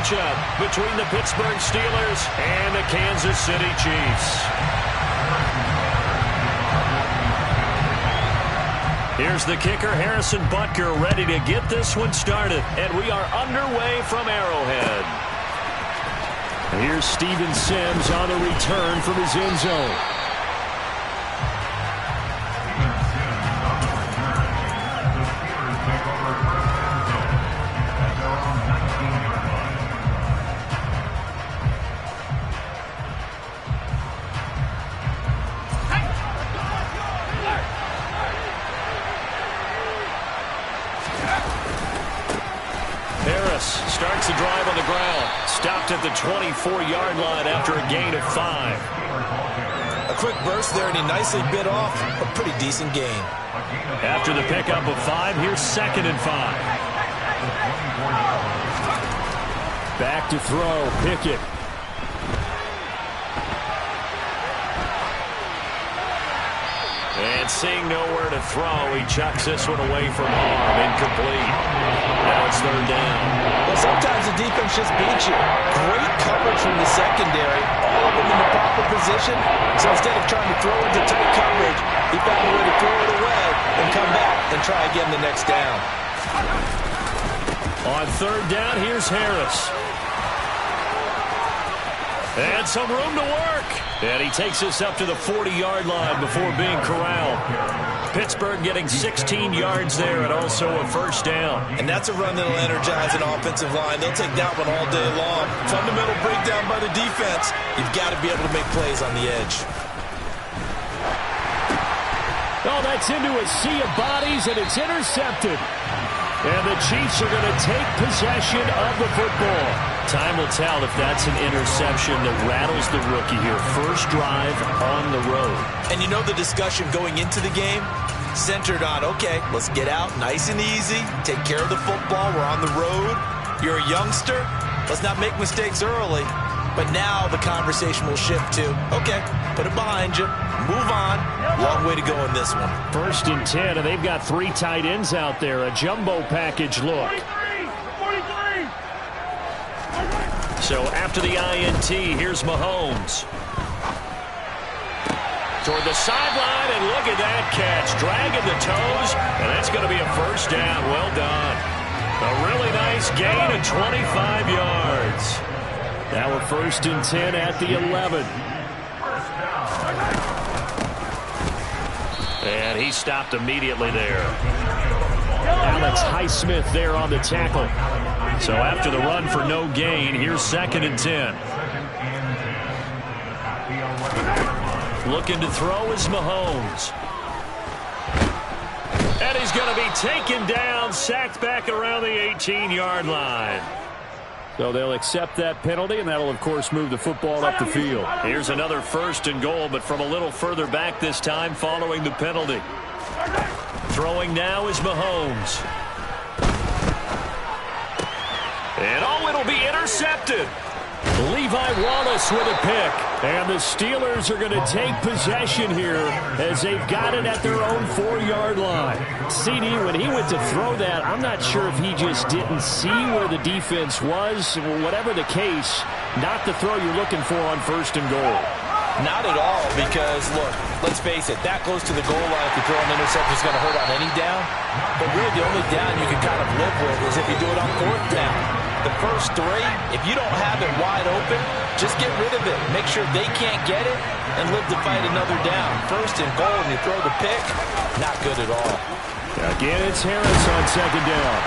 matchup between the Pittsburgh Steelers and the Kansas City Chiefs. Here's the kicker, Harrison Butker, ready to get this one started. And we are underway from Arrowhead. Here's Steven Sims on the return from his end zone. Starts the drive on the ground. Stopped at the 24-yard line after a gain of 5. A quick burst there, and he nicely bit off a pretty decent gain. After the pickup of 5, here's 2nd and 5. Back to throw, Pickett. And seeing nowhere to throw, he chucks this one away from arm. Incomplete. Now it's 3rd down. Well, sometimes the defense just beats you. Great coverage from the secondary. All of them in the proper position. So instead of trying to throw into tight coverage, he found a way to throw it away and come back and try again the next down. On 3rd down, here's Harris. And some room to work. And he takes us up to the 40-yard line before being corralled. Pittsburgh getting 16 yards there and also a 1st down. And that's a run that'll energize an offensive line. They'll take that one all day long. Fundamental breakdown by the defense. You've got to be able to make plays on the edge. Oh, that's into a sea of bodies, and it's intercepted. And the Chiefs are going to take possession of the football. Time will tell if that's an interception that rattles the rookie here. First drive on the road. And you know the discussion going into the game? Centered on, okay, let's get out nice and easy. Take care of the football. We're on the road. You're a youngster. Let's not make mistakes early. But now the conversation will shift to, okay, put it behind you. Move on. Long way to go in this one. 1st and 10, and they've got 3 tight ends out there. A jumbo package look. So after the INT, here's Mahomes. Toward the sideline, and look at that catch. Dragging the toes, and that's going to be a 1st down. Well done. A really nice gain of 25 yards. Now a 1st and 10 at the 11. And he stopped immediately there. Alex Highsmith there on the tackle. So after the run for no gain, here's 2nd and 10. Looking to throw is Mahomes. And he's going to be taken down, sacked back around the 18-yard line. So they'll accept that penalty, and that'll, of course, move the football up the field. Here's another 1st and goal, but from a little further back this time following the penalty. Throwing now is Mahomes. And oh, it'll be intercepted. Levi Wallace with a pick. And the Steelers are going to take possession here as they've got it at their own 4-yard line. CD, when he went to throw that, I'm not sure if he just didn't see where the defense was. Whatever the case, not the throw you're looking for on 1st and goal. Not at all, because, look, let's face it, that close to the goal line, if you throw an interception, is going to hurt on any down. But really, the only down you can kind of live with is if you do it on 4th down. The first 3, if you don't have it wide open, just get rid of it. Make sure they can't get it and live to fight another down. 1st and goal, and you throw the pick, not good at all. Again, it's Harris on 2nd down.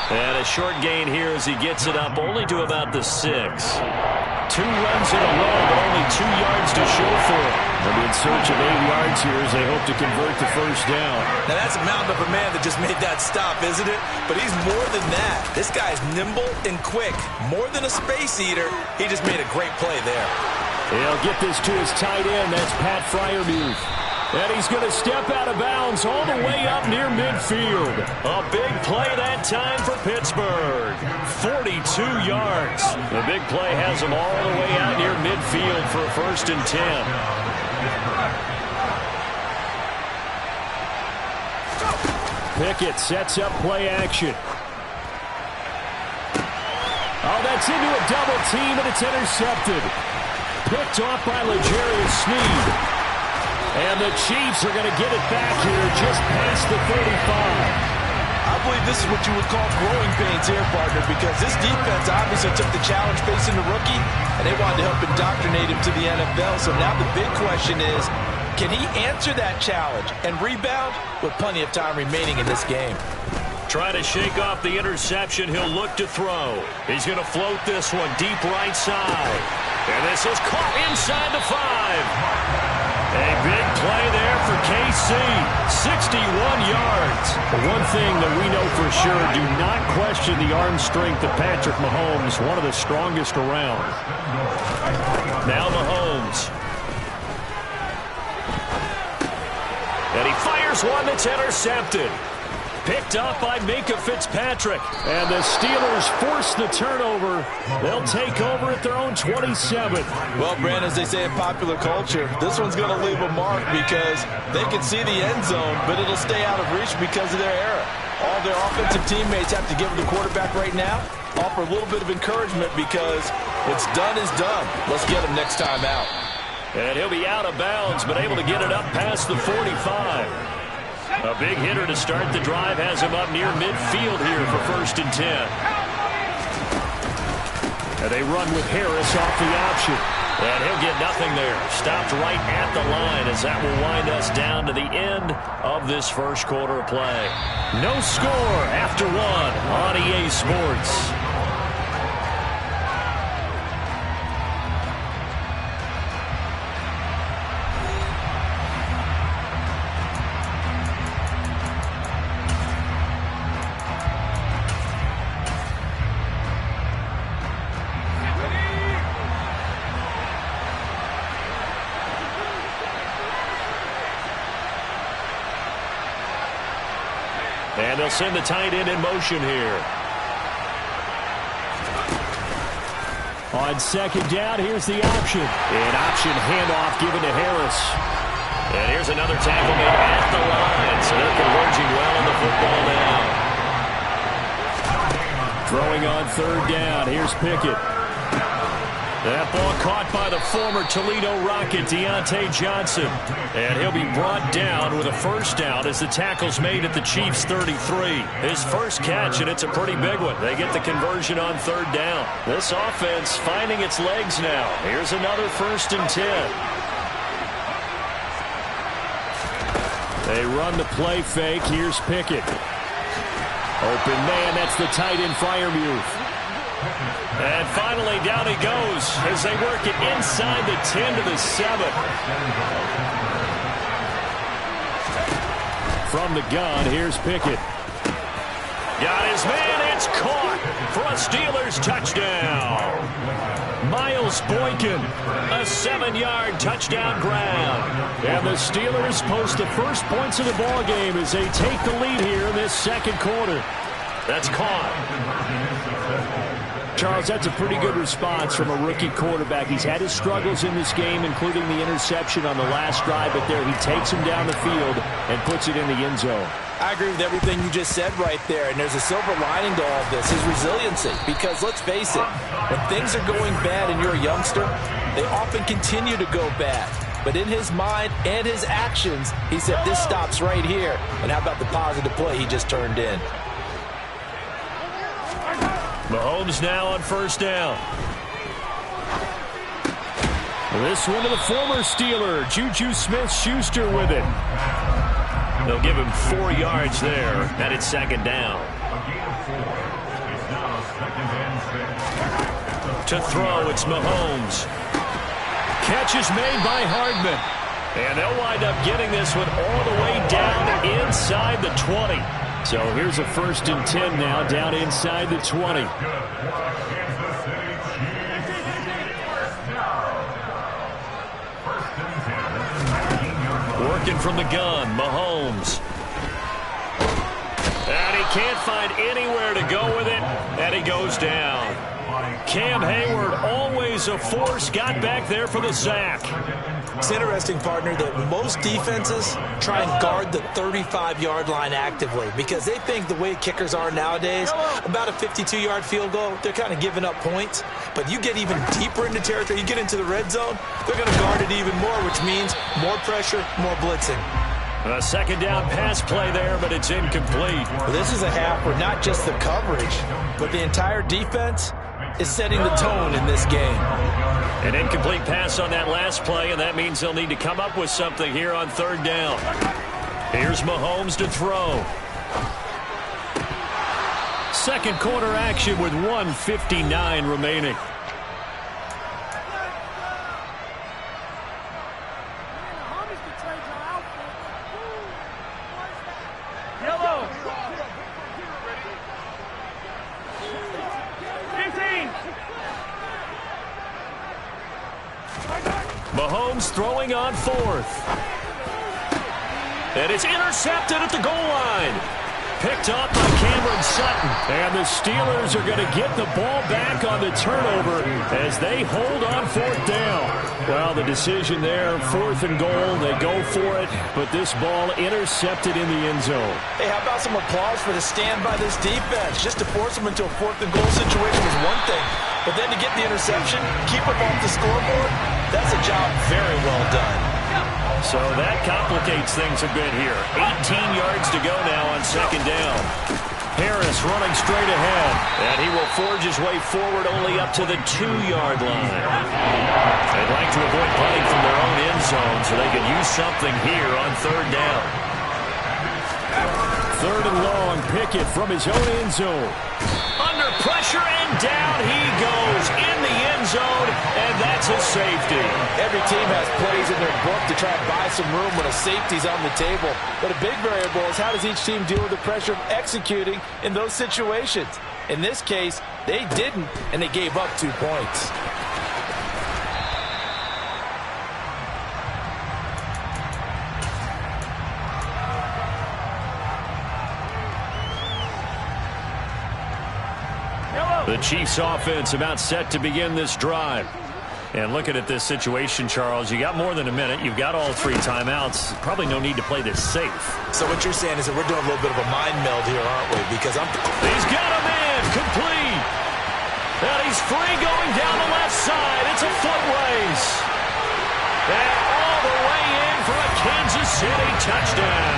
And a short gain here as he gets it up only to about the 6. 2 runs in a row, but only 2 yards to show for it. They'll be in search of 8 yards here as they hope to convert the 1st down. Now that's a mountain of a man that just made that stop, isn't it? But he's more than that. This guy's nimble and quick. More than a space eater. He just made a great play there. He'll get this to his tight end. That's Pat Freiermuth. And he's going to step out of bounds all the way up near midfield. A big play that time for Pittsburgh. 42 yards. The big play has him all the way out near midfield for a 1st and 10. Pickett sets up play action. Oh, that's into a double team, and it's intercepted. Picked off by L'Jarius Sneed. And the Chiefs are going to get it back here just past the 35. I believe this is what you would call growing pains here, partner, because this defense obviously took the challenge facing the rookie, and they wanted to help indoctrinate him to the NFL. So now the big question is, can he answer that challenge and rebound with plenty of time remaining in this game? Try to shake off the interception. He'll look to throw. He's going to float this one deep right side. And this is caught inside the 5. A big play there for KC. 61 yards. One thing that we know for sure, do not question the arm strength of Patrick Mahomes, one of the strongest around. Now Mahomes. And he fires one that's intercepted. Picked up by Minkah Fitzpatrick. And the Steelers force the turnover. They'll take over at their own 27. Well, Brandon, as they say in popular culture, this one's going to leave a mark because they can see the end zone, but it'll stay out of reach because of their error. All their offensive teammates have to give the quarterback right now, offer a little bit of encouragement because what's done is done. Let's get him next time out. And he'll be out of bounds, but able to get it up past the 45. A big hitter to start the drive has him up near midfield here for 1st and 10. And they run with Harris off the option. And he'll get nothing there. Stopped right at the line as that will wind us down to the end of this first quarter of play. No score after 1 on EA Sports. And they'll send the tight end in motion here. On 2nd down, here's the option. An option handoff given to Harris. And here's another tackle made at the line. So they're converging well on the football now. Throwing on 3rd down, here's Pickett. That ball caught by the former Toledo Rocket, Deontay Johnson. And he'll be brought down with a 1st down as the tackle's made at the Chiefs' 33. His first catch, and it's a pretty big one. They get the conversion on 3rd down. This offense finding its legs now. Here's another 1st and 10. They run the play fake. Here's Pickett. Open man, that's the tight end Freiermuth. And finally, down he goes as they work it inside the 10 to the 7. From the gun, here's Pickett. Got his man, it's caught for a Steelers touchdown. Miles Boykin, a 7-yard touchdown grab. And the Steelers post the first points of the ball game as they take the lead here in this 2nd quarter. That's caught. Charles, that's a pretty good response from a rookie quarterback. He's had his struggles in this game, including the interception on the last drive, but there he takes him down the field and puts it in the end zone. I agree with everything you just said right there, and there's a silver lining to all of this, his resiliency. Because let's face it, when things are going bad and you're a youngster, they often continue to go bad. But in his mind and his actions, he said, this stops right here. And how about the positive play he just turned in? Mahomes now on 1st down. This one to the former Steeler, Juju Smith-Schuster with it. They'll give him 4 yards there, and it's 2nd down. To throw, it's Mahomes. Catch is made by Hardman. And they'll wind up getting this one all the way down inside the 20. So here's a 1st and 10 now, down inside the 20. Working from the gun, Mahomes. And he can't find anywhere to go with it, and he goes down. Cam Hayward, always a force, got back there for the sack. It's interesting, partner, that most defenses try and guard the 35-yard line actively because they think the way kickers are nowadays, about a 52-yard field goal, they're kind of giving up points. But you get even deeper into territory, you get into the red zone, they're going to guard it even more, which means more pressure, more blitzing. A second down pass play there, but it's incomplete. Well, this is a half where not just the coverage, but the entire defense is setting the tone in this game. An incomplete pass on that last play, and that means they'll need to come up with something here on third down. Here's Mahomes to throw. Second quarter action with 1:59 remaining. Mahomes throwing on fourth. And it's intercepted at the goal line. Picked up by Cameron Sutton. And the Steelers are going to get the ball back on the turnover as they hold on fourth down. Well, the decision there, fourth and goal, they go for it, but this ball intercepted in the end zone. Hey, how about some applause for the stand by this defense? Just to force them into a fourth and goal situation was one thing, but then to get the interception, keep them off the scoreboard, that's a job very well done. So that complicates things a bit here. 18 yards to go now on second down. Harris running straight ahead, and he will forge his way forward only up to the 2-yard line. They'd like to avoid punting from their own end zone so they could use something here on third down. Third and long, Pickett from his own end zone. Under pressure, and down he goes in the end zone, and that's a safety. Every team has plays in their book to try and buy some room when a safety's on the table. But a big variable is how does each team deal with the pressure of executing in those situations. In this case, they didn't, and they gave up 2 points. The Chiefs offense about set to begin this drive. And looking at this situation, Charles, you got more than a minute. You've got all 3 timeouts. Probably no need to play this safe. So what you're saying is that we're doing a little bit of a mind meld here, aren't we? Because He's got a man complete. And he's free going down the left side. It's a foot race. And all the way in for a Kansas City touchdown.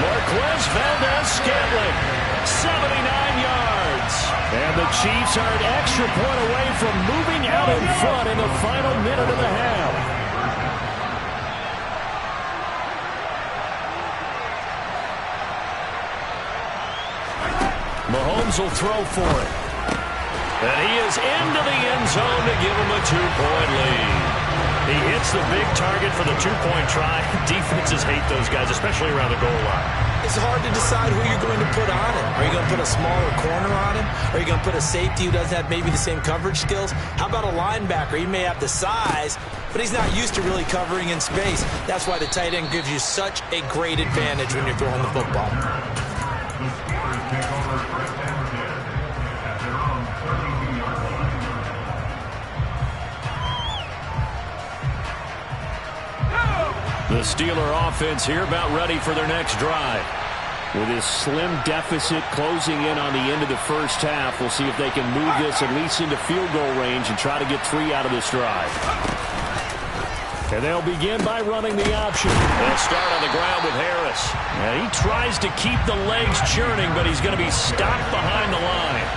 Marquez Valdez-Scantling, 79 yards. And the Chiefs are an extra point away from moving out in front in the final minute of the half. Mahomes will throw for it. And he is into the end zone to give him a 2-point lead. He hits the big target for the 2-point try. Defenses hate those guys, especially around the goal line. It's hard to decide who you're going to put on him. Are you going to put a smaller corner on him? Are you going to put a safety who doesn't have maybe the same coverage skills? How about a linebacker? He may have the size, but he's not used to really covering in space. That's why the tight end gives you such a great advantage when you're throwing the football. The Steeler offense here about ready for their next drive. With his slim deficit closing in on the end of the first half, we'll see if they can move this at least into field goal range and try to get 3 out of this drive. And they'll begin by running the option. They'll start on the ground with Harris. And he tries to keep the legs churning, but he's going to be stopped behind the line.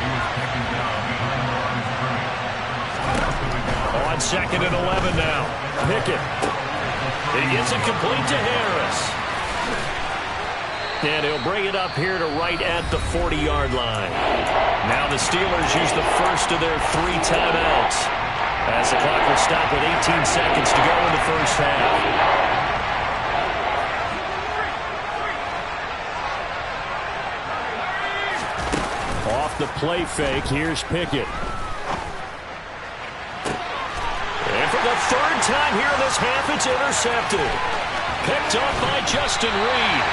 On second and 11 now. Pickett. He gets it complete to Harris. And he'll bring it up here to right at the 40-yard line. Now the Steelers use the first of their 3 timeouts, as the clock will stop with 18 seconds to go in the first half. Off the play fake, here's Pickett. And for the 3rd time here in this half, it's intercepted. Picked up by Justin Reed.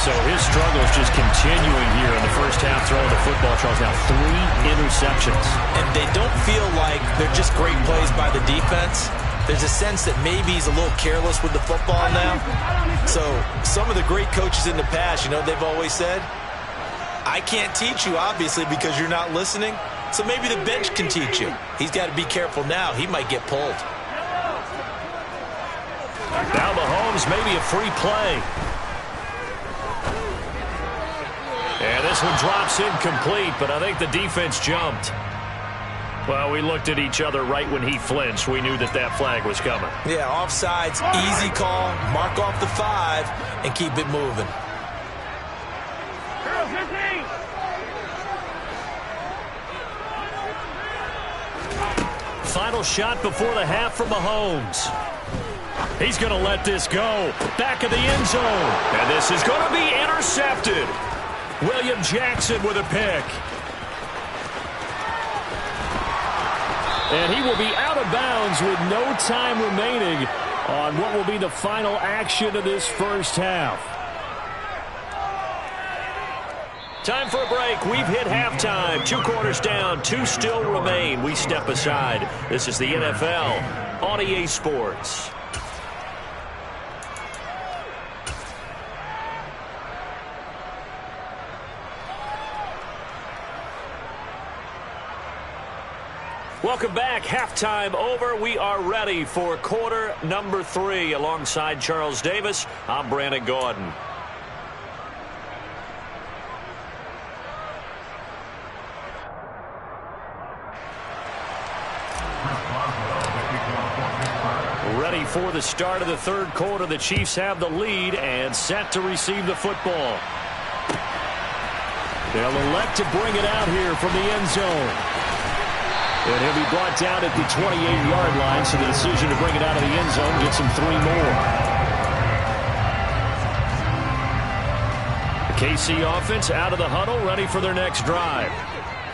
So his struggles just continuing here in the first half, throwing the football. Charles, now 3 interceptions. And they don't feel like they're just great plays by the defense. There's a sense that maybe he's a little careless with the football now. So some of the great coaches in the past, you know, they've always said, I can't teach you, obviously, because you're not listening. So maybe the bench can teach you. He's got to be careful now. He might get pulled. Now Mahomes, maybe a free play. And this one drops incomplete, but I think the defense jumped. Well, we looked at each other right when he flinched. We knew that that flag was coming. Yeah, offsides, easy call. Mark off the 5 and keep it moving. Final shot before the half from Mahomes. He's going to let this go. Back of the end zone. And this is going to be intercepted. William Jackson with a pick. And he will be out of bounds with no time remaining on what will be the final action of this first half. Time for a break. We've hit halftime. 2 quarters down. 2 still remain. We step aside. This is the NFL on EA Sports. Welcome back. Halftime over. We are ready for quarter number 3. Alongside Charles Davis, I'm Brandon Gaudin. Ready for the start of the third quarter. The Chiefs have the lead and set to receive the football. They'll elect to bring it out here from the end zone. And he'll be brought down at the 28-yard line, so the decision to bring it out of the end zone gets him 3 more. The KC offense out of the huddle, ready for their next drive.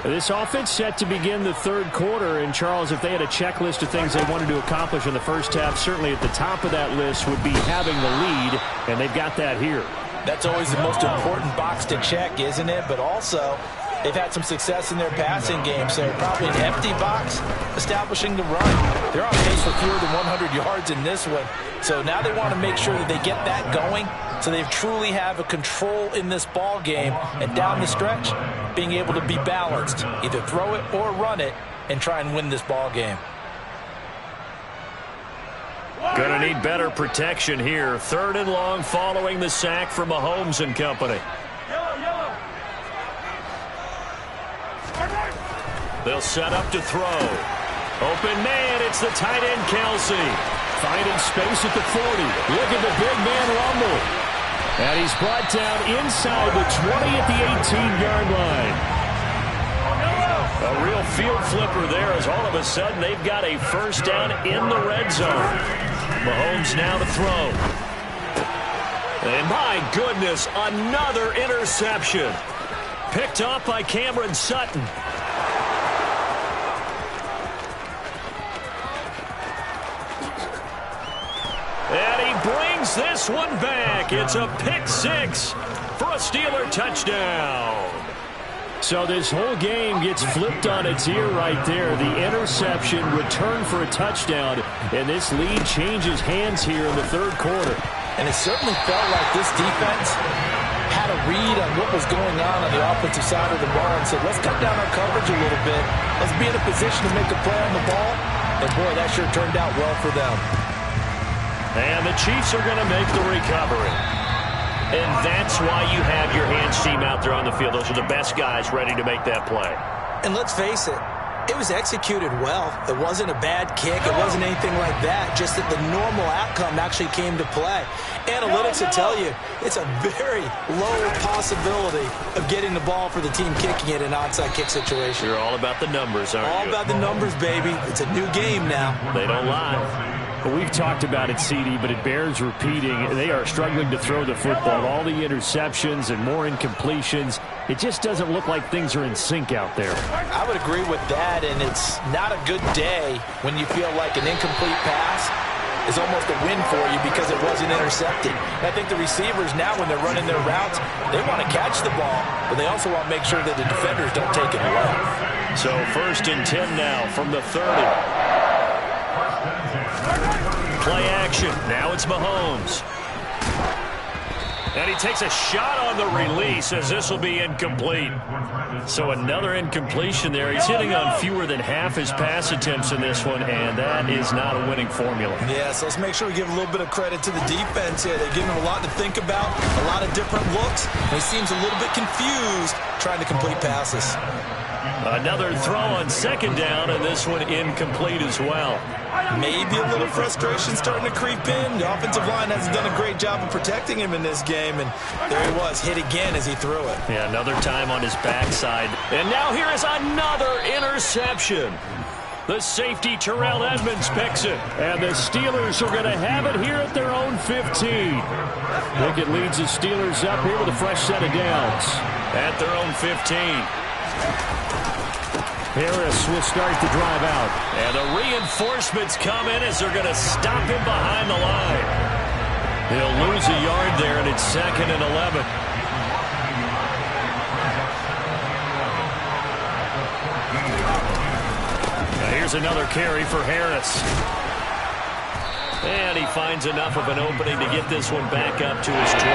This offense set to begin the third quarter, and Charles, if they had a checklist of things they wanted to accomplish in the first half, certainly at the top of that list would be having the lead, and they've got that here. That's always the most important box to check, isn't it? But also, they've had some success in their passing game, so probably an empty box establishing the run. They're on pace for fewer than 100 yards in this one, so now they want to make sure that they get that going so they truly have a control in this ball game, and down the stretch, being able to be balanced, either throw it or run it, and try and win this ball game. Going to need better protection here. 3rd and long following the sack from Mahomes and company. They'll set up to throw. Open man, it's the tight end Kelsey. Finding space at the 40. Look at the big man rumble. And he's brought down inside the 20 at the 18-yard line. A real field flipper there as all of a sudden they've got a first down in the red zone. Mahomes now to throw. And my goodness, another interception. Picked off by Cameron Sutton. And he brings this one back. It's a pick 6 for a Steeler touchdown. So this whole game gets flipped on its ear right there. The interception, return for a touchdown, and this lead changes hands here in the third quarter. And it certainly felt like this defense had a read on what was going on the offensive side of the ball and said, let's cut down our coverage a little bit. Let's be in a position to make a play on the ball. And, boy, that sure turned out well for them. And the Chiefs are going to make the recovery. And that's why you have your hands team out there on the field. Those are the best guys ready to make that play. And let's face it, it was executed well. It wasn't a bad kick. It wasn't anything like that. Just that the normal outcome actually came to play. Analytics will tell you it's a very low possibility of getting the ball for the team kicking it in an onside kick situation. You're all about the numbers, aren't you? All about the numbers, baby. It's a new game now. They don't lie. We've talked about it, CD, but it bears repeating. They are struggling to throw the football. All the interceptions and more incompletions. It just doesn't look like things are in sync out there. I would agree with that, and it's not a good day when you feel like an incomplete pass is almost a win for you because it wasn't intercepted. And I think the receivers now, when they're running their routes, they want to catch the ball, but they also want to make sure that the defenders don't take it away. So 1st and 10 now from the 30. Play action. Now it's Mahomes. And he takes a shot on the release as this will be incomplete. So another incompletion there. He's hitting on fewer than half his pass attempts in this one, and that is not a winning formula. Yeah, so let's make sure we give a little bit of credit to the defense here. They've given him a lot to think about, a lot of different looks. And he seems a little bit confused trying to complete passes. Another throw on 2nd down, and this one incomplete as well. Maybe a little frustration starting to creep in. The offensive line hasn't done a great job of protecting him in this game, and there he was, hit again as he threw it. Yeah, another time on his backside. And now here is another interception. The safety, Terrell Edmonds, picks it. And the Steelers are going to have it here at their own 15. Pickett leads the Steelers up here with a fresh set of downs. At their own 15. Harris will start the drive out. And the reinforcements come in as they're going to stop him behind the line. He'll lose a yard there, and it's 2nd and 11. Now here's another carry for Harris. And he finds enough of an opening to get this one back up to his 20.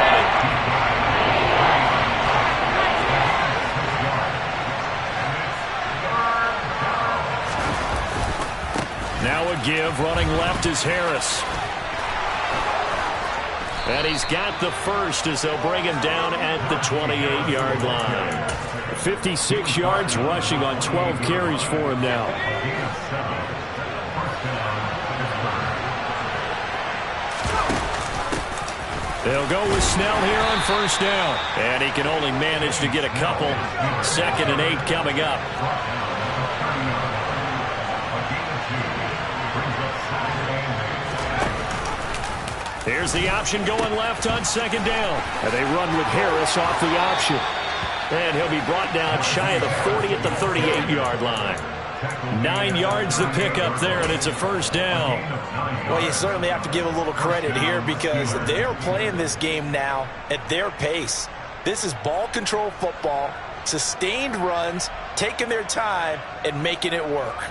Now a give, running left is Harris. And he's got the first as they'll bring him down at the 28-yard line. 56 yards rushing on 12 carries for him now. They'll go with Snell here on 1st down. And he can only manage to get a couple. 2nd and 8 coming up. Here's the option going left on 2nd down. And they run with Harris off the option. And he'll be brought down shy of the 40 at the 38-yard line. 9 yards to pick up there, and it's a 1st down. Well, you certainly have to give a little credit here because they're playing this game now at their pace. This is ball control football, sustained runs, taking their time, and making it work.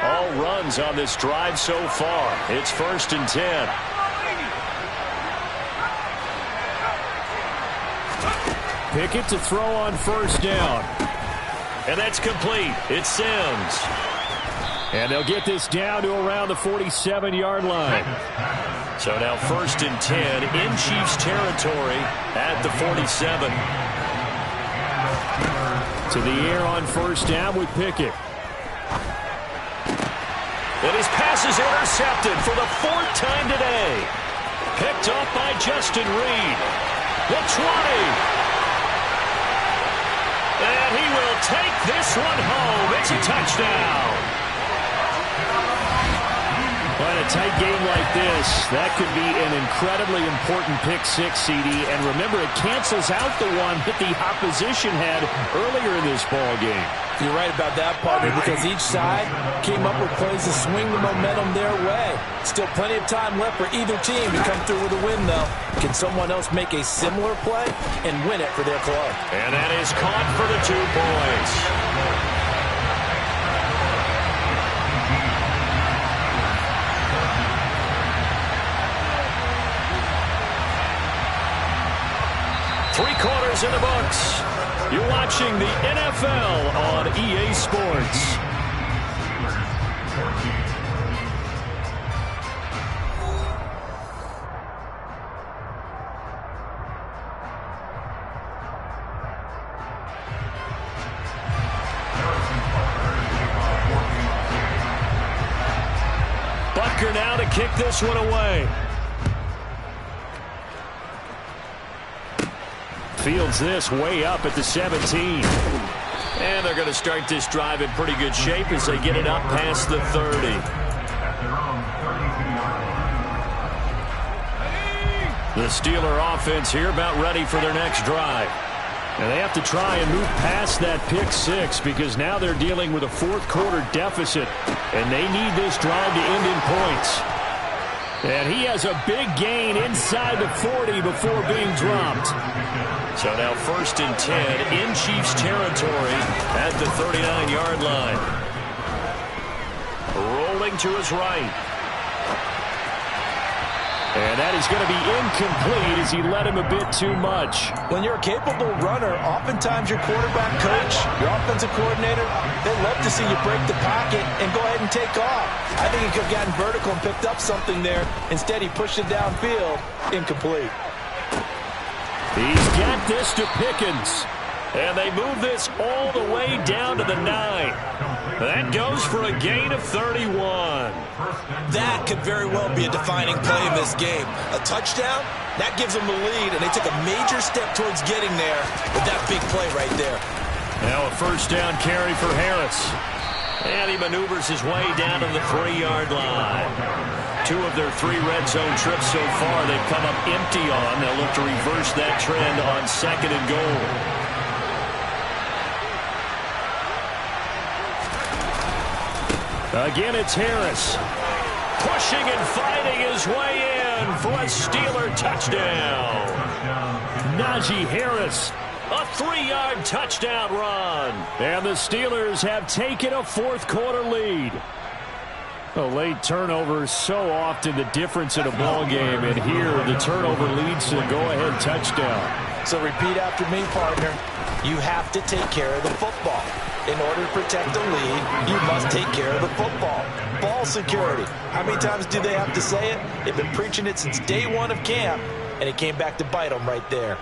All runs on this drive so far. It's 1st and 10. Pickett to throw on 1st down. And that's complete. It's Sims. And they'll get this down to around the 47-yard line. So now 1st and 10 in Chiefs territory at the 47. To the air on 1st down with Pickett. And his pass is intercepted for the 4th time today. Picked up by Justin Reed. The 20. And he will take this one home. It's a touchdown. But a tight game like this, that could be an incredibly important pick six, CD. And remember, it cancels out the one that the opposition had earlier in this ball game. You're right about that, partner, because each side came up with plays to swing the momentum their way. Still plenty of time left for either team to come through with a win, though. Can someone else make a similar play and win it for their club? And that is caught for the 2 points. Three-quarters in the books. You're watching the NFL on EA Sports. Butker now to kick this one away. Fields this way up at the 17. And they're going to start this drive in pretty good shape as they get it up past the 30. The Steeler offense here about ready for their next drive. And they have to try and move past that pick six because now they're dealing with a fourth quarter deficit, and they need this drive to end in points. And he has a big gain inside the 40 before being dropped. So now 1st and 10 in Chiefs territory at the 39-yard line. Rolling to his right. And that is going to be incomplete as he led him a bit too much. When you're a capable runner, oftentimes your quarterback coach, your offensive coordinator, they love to see you break the pocket and go ahead and take off. I think he could have gotten vertical and picked up something there. Instead, he pushed it downfield. Incomplete. He's got this to Pickens. And they move this all the way down to the 9. That goes for a gain of 31. That could very well be a defining play in this game. A touchdown, that gives them the lead, and they took a major step towards getting there with that big play right there. Now a 1st down carry for Harris. And he maneuvers his way down to the 3-yard line. 2 of their 3 red zone trips so far they've come up empty on. They'll look to reverse that trend on 2nd and goal. Again, it's Harris. Pushing and fighting his way in for a Steeler touchdown. Najee Harris. A 3-yard touchdown run. And the Steelers have taken a fourth quarter lead. A late turnover is so often the difference in a ball game, and here the turnover leads to the go-ahead touchdown. So repeat after me, partner. You have to take care of the football. In order to protect the lead, you must take care of the football. Ball security. How many times do they have to say it? They've been preaching it since day one of camp, and it came back to bite them right there.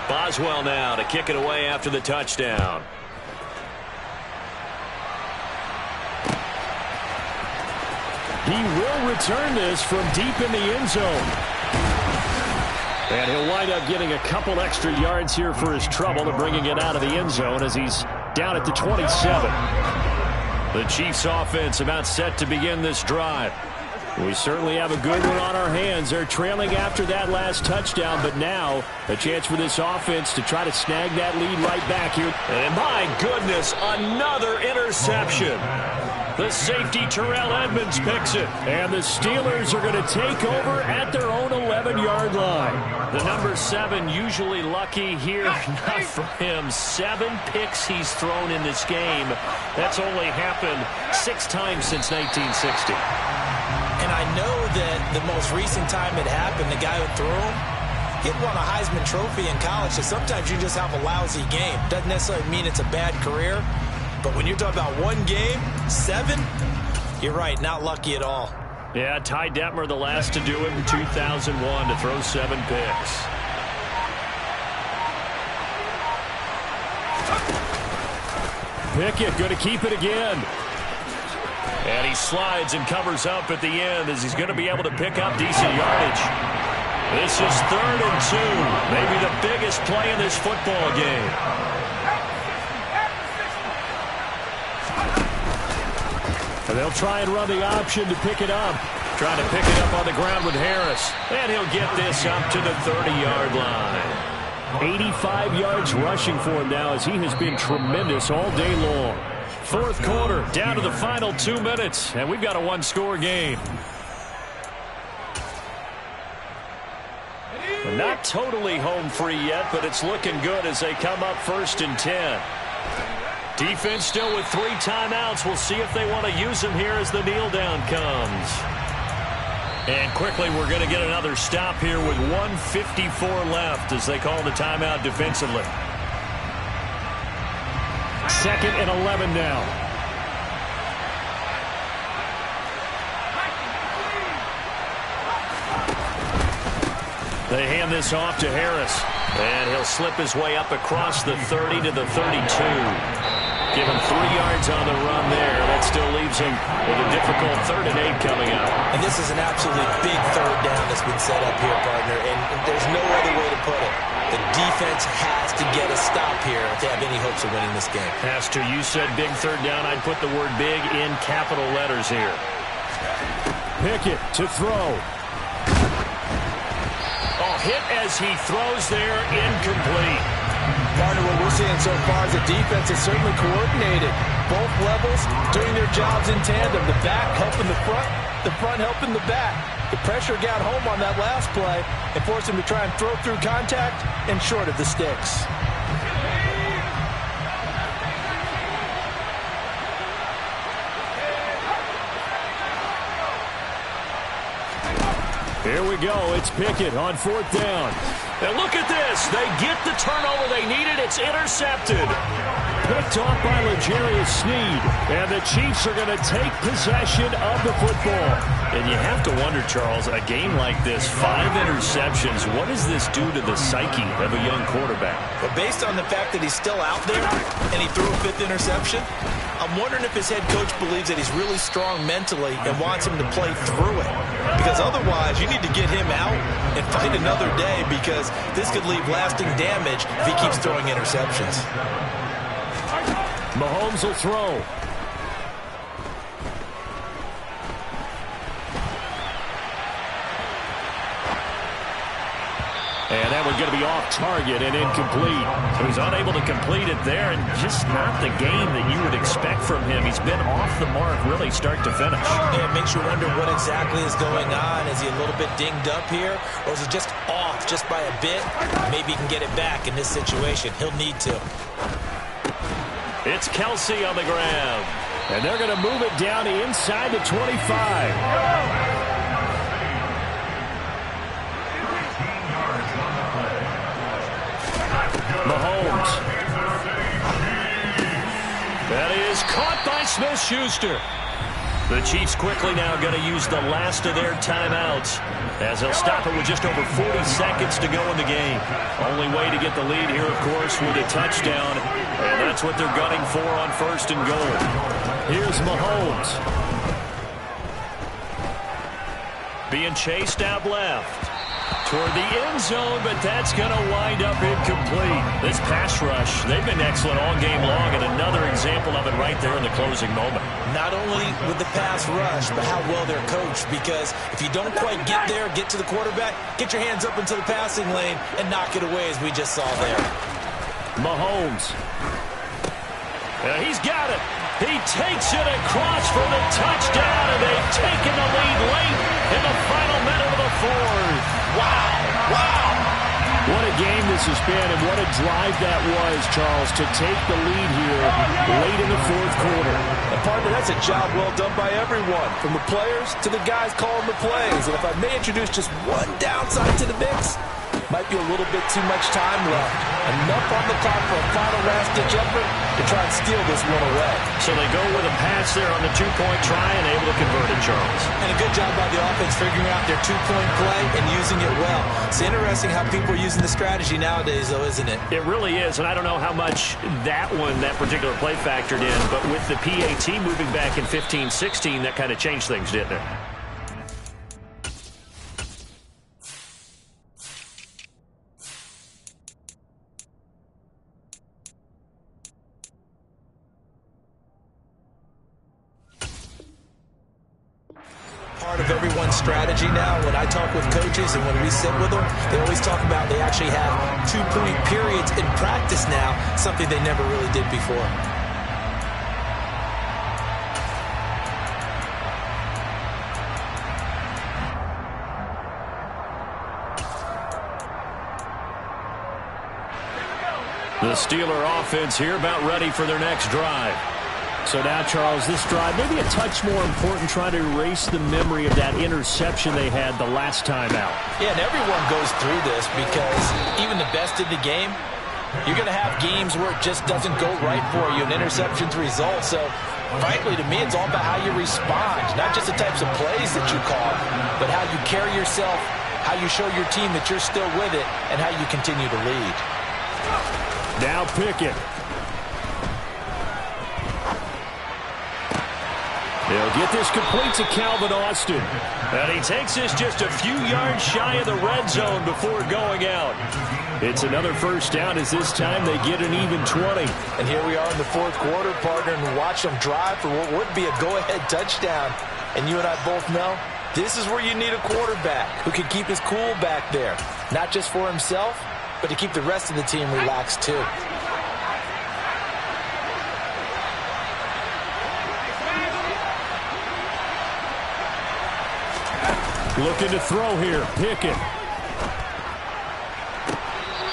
Boswell now to kick it away after the touchdown. He will return this from deep in the end zone. And he'll wind up getting a couple extra yards here for his trouble and bringing it out of the end zone as he's down at the 27. The Chiefs offense about set to begin this drive. We certainly have a good one on our hands. They're trailing after that last touchdown, but now a chance for this offense to try to snag that lead right back here. And my goodness, another interception. The safety, Terrell Edmonds, picks it. And the Steelers are going to take over at their own 11-yard line. The number 7 usually lucky here. Not for him. 7 picks he's thrown in this game. That's only happened 6 times since 1960. And I know that the most recent time it happened, the guy who threw him, he'd won a Heisman Trophy in college, so sometimes you just have a lousy game. Doesn't necessarily mean it's a bad career, but when you're talking about one game, 7, you're right, not lucky at all. Yeah, Ty Detmer, the last to do it in 2001, to throw 7 picks. Pickett going to keep it again. And he slides and covers up at the end as he's going to be able to pick up decent yardage. This is 3rd and 2. Maybe the biggest play in this football game. And they'll try and run the option to pick it up. Trying to pick it up on the ground with Harris. And he'll get this up to the 30-yard line. 85 yards rushing for him now as he has been tremendous all day long. Fourth quarter, down to the final 2 minutes, and we've got a 1-score game. Not totally home free yet, but it's looking good as they come up 1st and 10. Defense still with 3 timeouts. We'll see if they want to use them here as the kneel down comes. And quickly, we're going to get another stop here with 1:54 left as they call the timeout defensively. 2nd and 11 now. They hand this off to Harris. And he'll slip his way up across the 30 to the 32. Give him 3 yards on the run there. That still leaves him with a difficult 3rd and 8 coming up. And this is an absolutely big 3rd down that's been set up here, partner. And there's no other way to put it. The defense has to get a stop here if they have any hopes of winning this game. Has to. You said big 3rd down. I'd put the word big in capital letters here. Pickett to throw. hit as he throws there, incomplete. Partner, what we're seeing so far is the defense is certainly coordinated. Both levels doing their jobs in tandem. The back helping the front helping the back. The pressure got home on that last play and forced him to try and throw through contact and short of the sticks. Here we go. It's Pickett on 4th down. And look at this. They get the turnover they needed. It's intercepted. Picked off by L'Jarius Sneed. And the Chiefs are going to take possession of the football. And you have to wonder, Charles, a game like this, 5 interceptions, what does this do to the psyche of a young quarterback? But based on the fact that he's still out there and he threw a 5th interception, I'm wondering if his head coach believes that he's really strong mentally and wants him to play through it. Because otherwise, you need to get him out and fight another day, because this could leave lasting damage if he keeps throwing interceptions. Mahomes will throw. And that one's going to be off target and incomplete. So he's unable to complete it there, and just not the game that you would expect from him. He's been off the mark really start to finish. Yeah, it makes you wonder what exactly is going on. Is he a little bit dinged up here, or is he just off just by a bit? Maybe he can get it back in this situation. He'll need to. It's Kelsey on the grab. And they're going to move it down inside the 25. Mahomes. That is caught by Smith-Schuster. The Chiefs quickly now going to use the last of their timeouts, as they'll stop it with just over 40 seconds to go in the game. Only way to get the lead here, of course, with a touchdown, and that's what they're gunning for on 1st and goal. Here's Mahomes. Being chased out left toward the end zone, but that's going to wind up incomplete. This pass rush, they've been excellent all game long, and another example of it right there in the closing moment. Not only with the pass rush, but how well they're coached, because if you don't quite get there, get to the quarterback, get your hands up into the passing lane and knock it away, as we just saw there. Mahomes. He's got it. He takes it across for the touchdown, and they've taken the lead late in the final minute of the 4th. Wow! Wow! What a game this has been, and what a drive that was, Charles, to take the lead here late in the 4th quarter. And partner, that's a job well done by everyone, from the players to the guys calling the plays. And if I may introduce just one downside to the mix, might be a little bit too much time left. Enough on the clock for a final last-ditch effort to try and steal this one away. So they go with a pass there on the 2-point try and able to convert it, Charles. And a good job by the offense figuring out their 2-point play and using it well. It's interesting how people are using the strategy nowadays, though, isn't it? It really is, and I don't know how much that particular play factored in, but with the PAT moving back in 15-16, that kind of changed things, didn't it? Part of everyone's strategy now. When I talk with coaches and when we sit with them, they always talk about they actually have 2-point periods in practice now, something they never really did before. The Steeler offense here about ready for their next drive. So now, Charles, this drive maybe a touch more important, trying to erase the memory of that interception they had the last time out. Yeah, and everyone goes through this, because even the best in the game, you're going to have games where it just doesn't go right for you, and interceptions result. So, frankly, to me, it's all about how you respond, not just the types of plays that you call, but how you carry yourself, how you show your team that you're still with it, and how you continue to lead. Now Pickett. They'll get this complete to Calvin Austin. And he takes this just a few yards shy of the red zone before going out. It's another first down, as this time they get an even 20. And here we are in the 4th quarter, partner, and watch them drive for what would be a go-ahead touchdown. And you and I both know this is where you need a quarterback who can keep his cool back there. not just for himself, but to keep the rest of the team relaxed too. Looking to throw here. Pickett.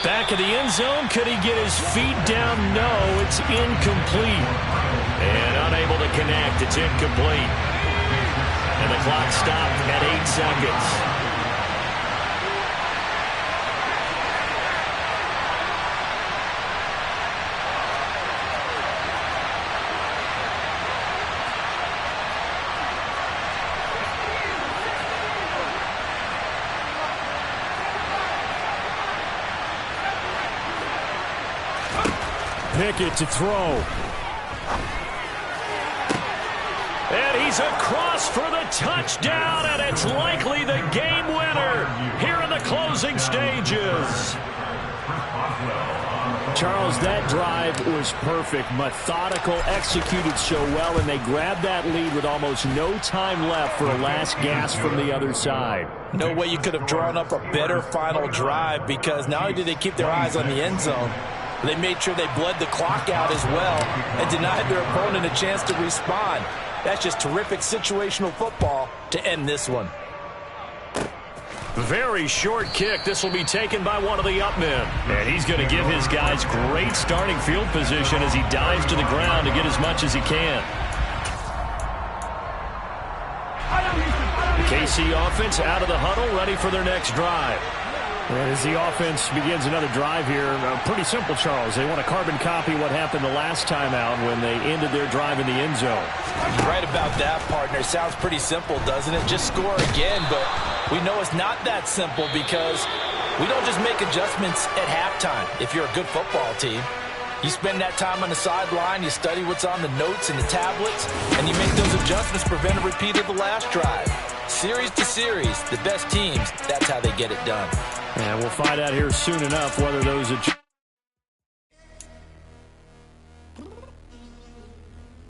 Back of the end zone. Could he get his feet down? No, it's incomplete. And unable to connect. It's incomplete. And the clock stopped at 8 seconds. Pickett to throw. And he's across for the touchdown, and it's likely the game winner here in the closing stages. Charles, that drive was perfect. Methodical, executed so well, and they grabbed that lead with almost no time left for a last gasp from the other side. No way you could have drawn up a better final drive, because not only did they keep their eyes on the end zone, they made sure they bled the clock out as well and denied their opponent a chance to respond. That's just terrific situational football to end this one. Very short kick. This will be taken by one of the up men. And he's going to give his guys great starting field position as he dives to the ground to get as much as he can. The KC offense out of the huddle, ready for their next drive. And as the offense begins another drive here, pretty simple, Charles. They want to carbon copy what happened the last time out when they ended their drive in the end zone. You're right about that, partner. Sounds pretty simple, doesn't it? Just score again, but we know it's not that simple because we don't just make adjustments at halftime if you're a good football team. You spend that time on the sideline, you study what's on the notes and the tablets, and you make those adjustments to prevent a repeat of the last drive. Series to series, the best teams, that's how they get it done. And we'll find out here soon enough whether those